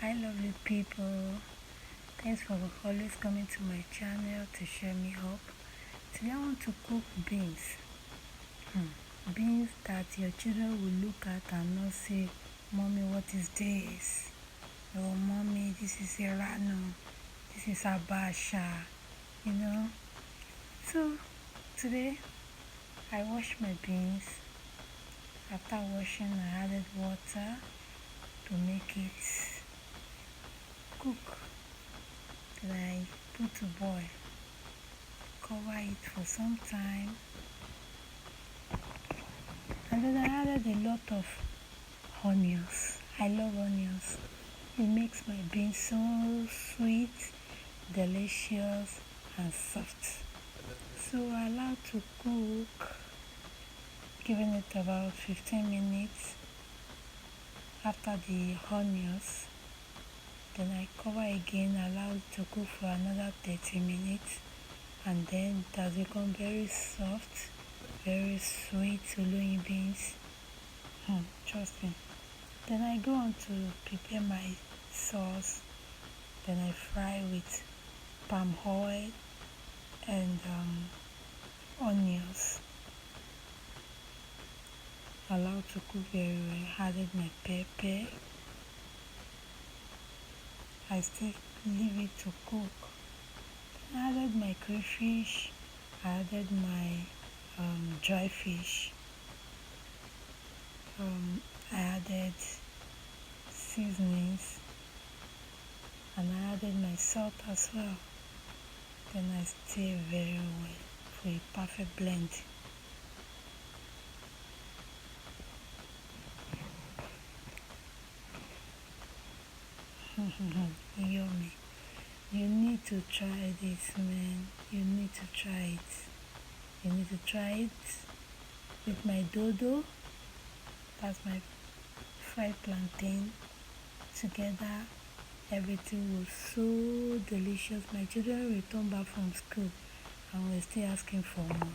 Hi lovely people, thanks for always coming to my channel to share me up. Today I want to cook beans. Beans that your children will look at and not say, "Mommy, what is this?" Or "Mommy, this is Irano, this is Abasha," you know. So today I washed my beans. After washing, I added water to make it cook. Then I put to boil, cover it for some time, and then I added a lot of onions. I love onions. It makes my beans so sweet, delicious, and soft. So I allowed to cook, giving it about 15 minutes. After the onions, then I cover again, allow it to cook for another 30 minutes, and then it has become very soft, very sweet oloyin beans. Trust me. Then I go on to prepare my sauce. Then I fry with palm oil and onions. Allow to cook very well. Added my pepper. I still leave it to cook. I added my crayfish. I added my dry fish. I added seasonings, and I added my salt as well. Then I stir very well for a perfect blend. Yummy. You need to try this, man. You need to try it. You need to try it with my dodo. That's my fried plantain. Together, everything was so delicious. My children returned back from school and were still asking for more.